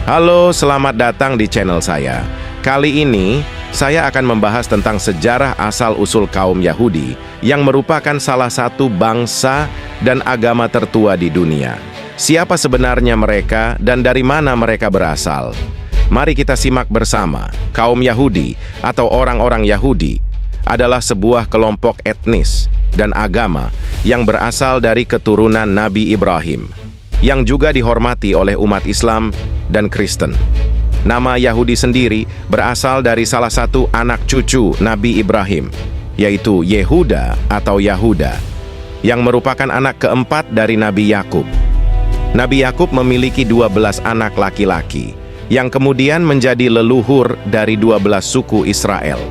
Halo, selamat datang di channel saya. Kali ini, saya akan membahas tentang sejarah asal-usul kaum Yahudi yang merupakan salah satu bangsa dan agama tertua di dunia. Siapa sebenarnya mereka dan dari mana mereka berasal? Mari kita simak bersama. Kaum Yahudi atau orang-orang Yahudi adalah sebuah kelompok etnis dan agama yang berasal dari keturunan Nabi Ibrahim, yang juga dihormati oleh umat Islam dan Kristen. Nama Yahudi sendiri berasal dari salah satu anak cucu Nabi Ibrahim, yaitu Yehuda atau Yahuda, yang merupakan anak keempat dari Nabi Yakub. Nabi Yakub memiliki 12 anak laki-laki, yang kemudian menjadi leluhur dari 12 suku Israel.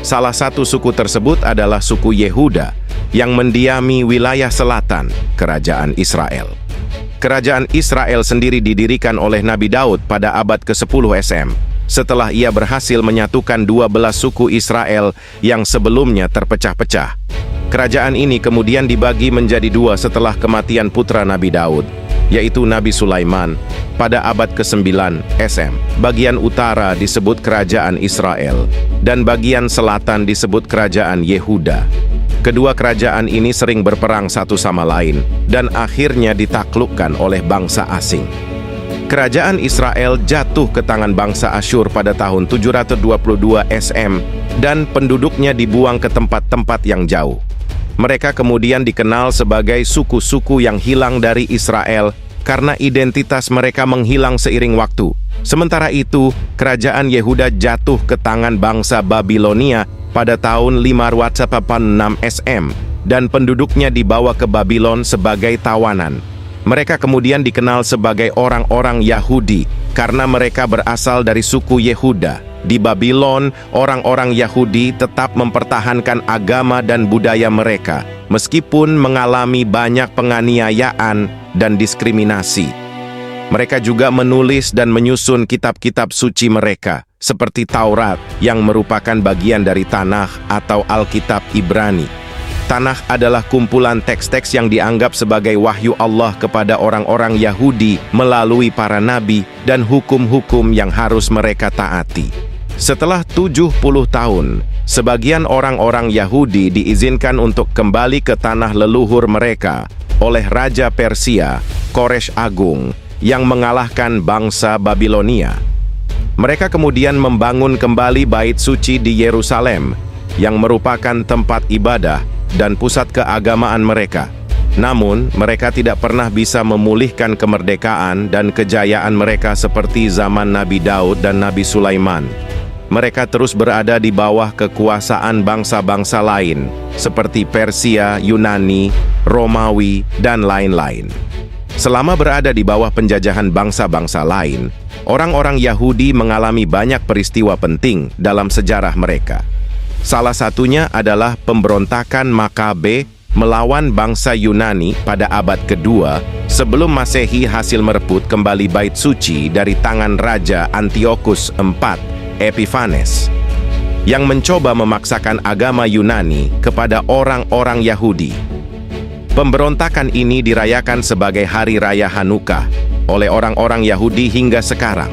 Salah satu suku tersebut adalah suku Yehuda, yang mendiami wilayah selatan kerajaan Israel. Kerajaan Israel sendiri didirikan oleh Nabi Daud pada abad ke-10 SM, setelah ia berhasil menyatukan 12 suku Israel yang sebelumnya terpecah-pecah. Kerajaan ini kemudian dibagi menjadi dua setelah kematian putra Nabi Daud, yaitu Nabi Sulaiman, pada abad ke-9 SM. Bagian utara disebut Kerajaan Israel, dan bagian selatan disebut Kerajaan Yehuda. Kedua kerajaan ini sering berperang satu sama lain, dan akhirnya ditaklukkan oleh bangsa asing. Kerajaan Israel jatuh ke tangan bangsa Asyur pada tahun 722 SM, dan penduduknya dibuang ke tempat-tempat yang jauh. Mereka kemudian dikenal sebagai suku-suku yang hilang dari Israel karena identitas mereka menghilang seiring waktu. Sementara itu, kerajaan Yehuda jatuh ke tangan bangsa Babilonia pada tahun 586 SM, dan penduduknya dibawa ke Babylon sebagai tawanan. Mereka kemudian dikenal sebagai orang-orang Yahudi karena mereka berasal dari suku Yehuda. Di Babylon, orang-orang Yahudi tetap mempertahankan agama dan budaya mereka, meskipun mengalami banyak penganiayaan dan diskriminasi. Mereka juga menulis dan menyusun kitab-kitab suci mereka, seperti Taurat yang merupakan bagian dari Tanakh atau Alkitab Ibrani. Tanakh adalah kumpulan teks-teks yang dianggap sebagai wahyu Allah kepada orang-orang Yahudi melalui para nabi dan hukum-hukum yang harus mereka taati. Setelah 70 tahun, sebagian orang-orang Yahudi diizinkan untuk kembali ke tanah leluhur mereka oleh Raja Persia, Koresh Agung, yang mengalahkan bangsa Babilonia. Mereka kemudian membangun kembali Bait Suci di Yerusalem, yang merupakan tempat ibadah dan pusat keagamaan mereka. Namun, mereka tidak pernah bisa memulihkan kemerdekaan dan kejayaan mereka seperti zaman Nabi Daud dan Nabi Sulaiman. Mereka terus berada di bawah kekuasaan bangsa-bangsa lain, seperti Persia, Yunani, Romawi, dan lain-lain. Selama berada di bawah penjajahan bangsa-bangsa lain, orang-orang Yahudi mengalami banyak peristiwa penting dalam sejarah mereka. Salah satunya adalah pemberontakan Makabe melawan bangsa Yunani pada abad kedua sebelum Masehi hasil merebut kembali Bait Suci dari tangan Raja Antiochus IV Epiphanes, yang mencoba memaksakan agama Yunani kepada orang-orang Yahudi. Pemberontakan ini dirayakan sebagai Hari Raya Hanukkah oleh orang-orang Yahudi hingga sekarang.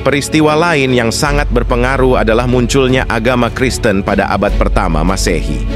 Peristiwa lain yang sangat berpengaruh adalah munculnya agama Kristen pada abad pertama Masehi.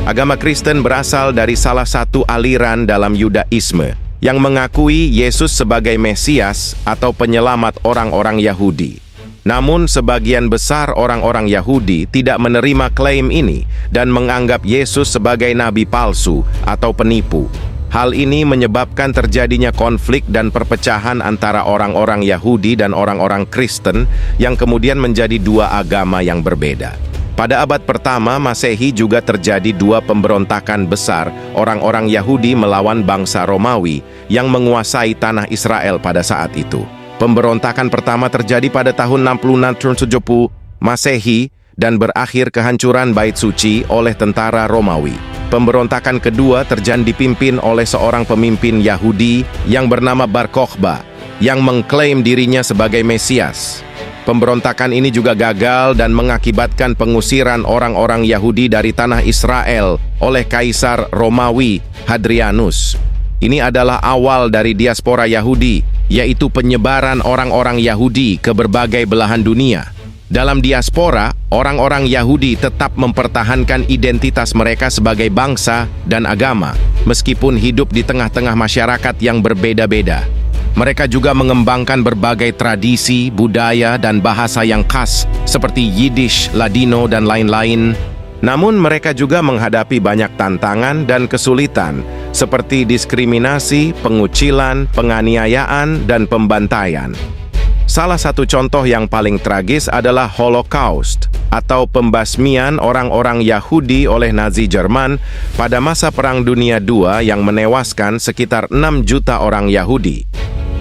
Agama Kristen berasal dari salah satu aliran dalam Yudaisme yang mengakui Yesus sebagai Mesias atau penyelamat orang-orang Yahudi. Namun, sebagian besar orang-orang Yahudi tidak menerima klaim ini dan menganggap Yesus sebagai nabi palsu atau penipu. Hal ini menyebabkan terjadinya konflik dan perpecahan antara orang-orang Yahudi dan orang-orang Kristen yang kemudian menjadi dua agama yang berbeda. Pada abad pertama Masehi juga terjadi dua pemberontakan besar orang-orang Yahudi melawan bangsa Romawi yang menguasai tanah Israel pada saat itu. Pemberontakan pertama terjadi pada tahun 66 Masehi dan berakhir kehancuran Bait Suci oleh tentara Romawi. Pemberontakan kedua terjadi dipimpin oleh seorang pemimpin Yahudi yang bernama Bar Kokhba, yang mengklaim dirinya sebagai Mesias. Pemberontakan ini juga gagal dan mengakibatkan pengusiran orang-orang Yahudi dari tanah Israel oleh Kaisar Romawi Hadrianus. Ini adalah awal dari diaspora Yahudi yaitu penyebaran orang-orang Yahudi ke berbagai belahan dunia. Dalam diaspora, orang-orang Yahudi tetap mempertahankan identitas mereka sebagai bangsa dan agama, meskipun hidup di tengah-tengah masyarakat yang berbeda-beda. Mereka juga mengembangkan berbagai tradisi, budaya, dan bahasa yang khas, seperti Yiddish, Ladino, dan lain-lain. Namun mereka juga menghadapi banyak tantangan dan kesulitan, seperti diskriminasi, pengucilan, penganiayaan, dan pembantaian. Salah satu contoh yang paling tragis adalah Holocaust, atau pembasmian orang-orang Yahudi oleh Nazi Jerman pada masa Perang Dunia II yang menewaskan sekitar 6 juta orang Yahudi.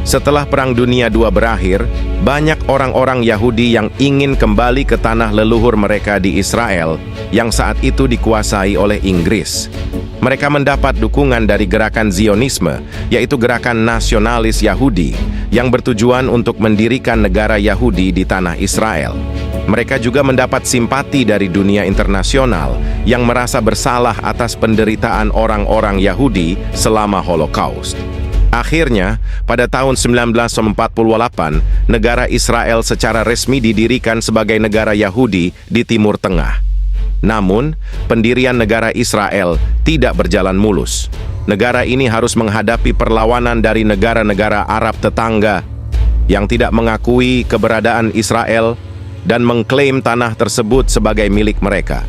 Setelah Perang Dunia II berakhir, banyak orang-orang Yahudi yang ingin kembali ke tanah leluhur mereka di Israel, yang saat itu dikuasai oleh Inggris. Mereka mendapat dukungan dari gerakan Zionisme, yaitu gerakan nasionalis Yahudi, yang bertujuan untuk mendirikan negara Yahudi di tanah Israel. Mereka juga mendapat simpati dari dunia internasional yang merasa bersalah atas penderitaan orang-orang Yahudi selama Holocaust. Akhirnya, pada tahun 1948, negara Israel secara resmi didirikan sebagai negara Yahudi di Timur Tengah. Namun, pendirian negara Israel tidak berjalan mulus. Negara ini harus menghadapi perlawanan dari negara-negara Arab tetangga yang tidak mengakui keberadaan Israel dan mengklaim tanah tersebut sebagai milik mereka.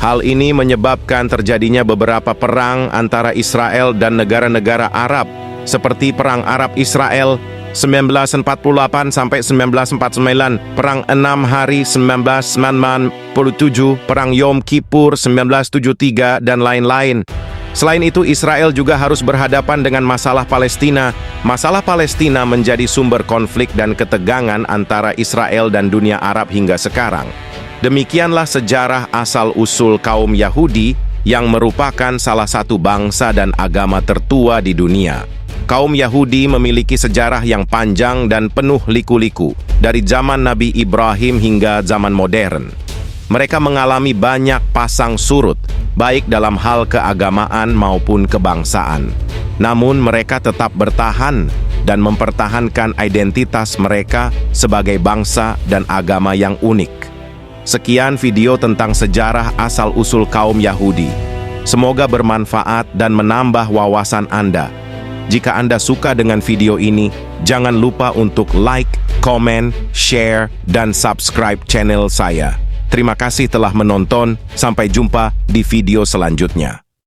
Hal ini menyebabkan terjadinya beberapa perang antara Israel dan negara-negara Arab, seperti Perang Arab-Israel 1948 sampai 1949, Perang 6 Hari 1997, Perang Yom Kippur 1973, dan lain-lain. Selain itu, Israel juga harus berhadapan dengan masalah Palestina. Masalah Palestina menjadi sumber konflik dan ketegangan antara Israel dan dunia Arab hingga sekarang. Demikianlah sejarah asal-usul kaum Yahudi yang merupakan salah satu bangsa dan agama tertua di dunia. Kaum Yahudi memiliki sejarah yang panjang dan penuh liku-liku, dari zaman Nabi Ibrahim hingga zaman modern. Mereka mengalami banyak pasang surut, baik dalam hal keagamaan maupun kebangsaan. Namun mereka tetap bertahan dan mempertahankan identitas mereka sebagai bangsa dan agama yang unik. Sekian video tentang sejarah asal-usul kaum Yahudi. Semoga bermanfaat dan menambah wawasan Anda. Jika Anda suka dengan video ini, jangan lupa untuk like, komen, share, dan subscribe channel saya. Terima kasih telah menonton. Sampai jumpa di video selanjutnya.